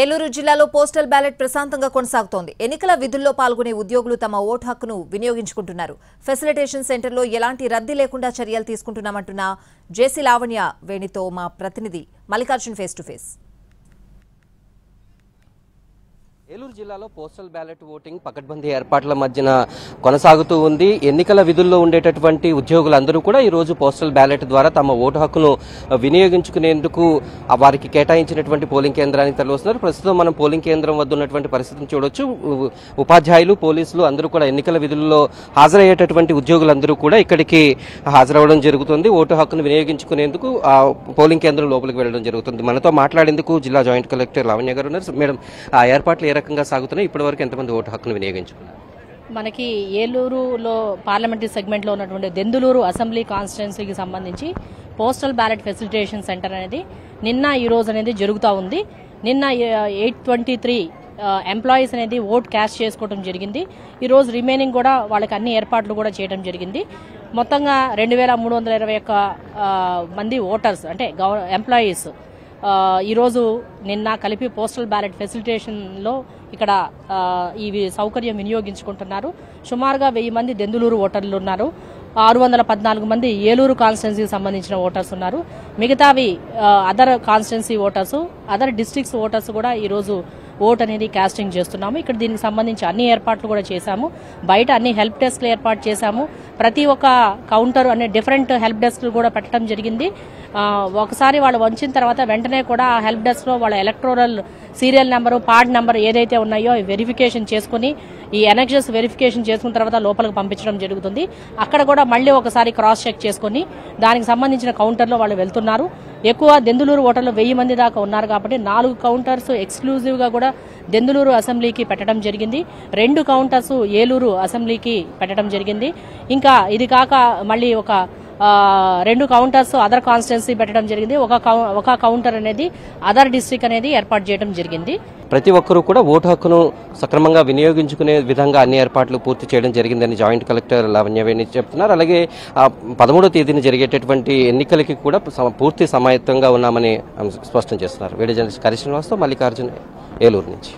ఏలూరు జిల్లాలో postal ballot ప్రశాంతంగా కొనసాగుతోంది. ఎన్నికల విధుల్లో పాల్గొనే ఉద్యోగులు తమ ఓటు హక్కును వినియోగించుకుంటున్నారు. ఫెసిలిటేషన్ సెంటర్లో ఎలాంటి రద్దీ లేకుండా చర్యలు తీసుకుంటున్నామంటున్న జేసీ లావణ్య వేణితో మా ప్రతినిధి Mallikarjun face to face. Eluru జిల్లాలో పోస్టల్ బ్యాలెట్ ఓటింగ్ పకడ్బందీ ఏర్పాట్ల మధ్యన కొనసాగుతూ ఉంది. ఎన్నికల విధుల్లో ఉండేటటువంటి ఉద్యోగులందరూ కూడా ఈరోజు పోస్టల్ బ్యాలెట్ ద్వారా తమ ఓటు హక్కును వినియోగించుకునేందుకు వారికి కేటాయించినటువంటి పోలింగ్ కేంద్రానికి తరలిస్తున్నారు. ప్రస్తుతం మనం పోలింగ్ కేంద్రం వద్ద ఉన్నటువంటి పరిస్థితిని చూడొచ్చు. ఉపాధ్యాయులు, పోలీసులు అందరూ కూడా ఎన్నికల విధుల్లో హాజరయ్యేటటువంటి ఉద్యోగులందరూ కూడా ఇక్కడికి హాజరవడం జరుగుతుంది. ఓటు హక్కును వినియోగించుకునేందుకు పోలింగ్ కేంద్రం లోపలికి వెళ్ళడం జరుగుతుంది. మనతో మాట్లాడేందుకు జిల్లా జాయింట్ కలెక్టర్ లావణ్య గారు ఉన్నారు. మేడం, ఆ ఏర్పాట్లు ఏ రకంగా సాగుతున్నాయి? ఇప్పటివరకు ఎంతమంది ఓటు హక్కును వినియోగించుకున్నారు? మనకి ఏలూరులో పార్లమెంటరీ సెగ్మెంట్లో ఉన్నటువంటి దెందులూరు అసెంబ్లీ కాన్స్టిట్యున్సీకి సంబంధించి పోస్టల్ బ్యాలెట్ ఫెసిలిటేషన్ సెంటర్ అనేది నిన్న ఈ రోజు అనేది జరుగుతూ ఉంది. నిన్న 823 ఎంప్లాయీస్ అనేది ఓట్ క్యాష్ చేసుకోవడం జరిగింది. ఈరోజు రిమైనింగ్ కూడా వాళ్ళకి అన్ని ఏర్పాట్లు కూడా చేయడం జరిగింది. మొత్తంగా 2321 మంది ఓటర్స్ అంటే ఎంప్లాయీస్ ఈరోజు నిన్న కలిపి పోస్టల్ బ్యాలెట్ ఫెసిలిటేషన్లో ఇక్కడ ఈ సౌకర్యం వినియోగించుకుంటున్నారు. సుమారుగా 1000 మంది దెందులూరు ఓటర్లు ఉన్నారు. 614 మంది ఏలూరు కాన్స్టిట్యున్సీకి సంబంధించిన ఓటర్స్ ఉన్నారు. మిగతావి other constituency voters, other districts voters కూడా ఈరోజు ఓట్ అనేది కాస్టింగ్ చేస్తున్నాము. ఇక్కడ దీనికి సంబంధించి అన్ని ఏర్పాట్లు కూడా చేశాము. బయట అన్ని హెల్ప్ డెస్క్లు ఏర్పాటు చేశాము. ప్రతి ఒక్క కౌంటర్ అనే డిఫరెంట్ హెల్ప్ డెస్క్లు కూడా పెట్టడం జరిగింది. ఒకసారి వాళ్ళు వంచిన తర్వాత వెంటనే కూడా ఆ హెల్ప్ డెస్క్లో వాళ్ళ electoral serial number, part number ఏదైతే ఉన్నాయో అవి వెరిఫికేషన్ చేసుకుని ఈ ఎనెక్సెస్ వెరిఫికేషన్ చేసుకున్న తర్వాత లోపలికి పంపించడం జరుగుతుంది. అక్కడ కూడా మళ్ళీ ఒకసారి క్రాస్ చెక్ చేసుకుని దానికి సంబంధించిన కౌంటర్లో వాళ్ళు వెళ్తున్నారు. ఎక్కువ దెందులూరు ఓటర్లు 1000 మంది దాకా ఉన్నారు కాబట్టి 4 కౌంటర్స్ ఎక్స్క్లూజివ్గా కూడా దెందులూరు అసెంబ్లీకి పెట్టడం జరిగింది. 2 కౌంటర్స్ ఏలూరు అసెంబ్లీకి పెట్టడం జరిగింది. ఇంకా ఇది కాక మళ్ళీ ఒక 2 కౌంటర్స్ అదర్ కాన్స్టిట్యున్సీ పెట్టడం జరిగింది. ఒక కౌంటర్ అనేది అదర్ డిస్ట్రిక్ట్ అనేది ఏర్పాటు చేయడం జరిగింది. ప్రతి ఒక్కరూ కూడా ఓటు హక్కును సక్రమంగా వినియోగించుకునే విధంగా అన్ని ఏర్పాట్లు పూర్తి చేయడం జరిగిందని జాయింట్ కలెక్టర్ లావణ్య వేణి చెప్తున్నారు. అలాగే 13వ తేదీన జరిగేటటువంటి ఎన్నికలకి కూడా పూర్తి సమాయత్తంగా ఉన్నామని స్పష్టం చేస్తున్నారు. వీడియో జర్నలిస్ట్ కరిశ్రీనివాస్తో మల్లికార్జున్, ఏలూరు నుంచి.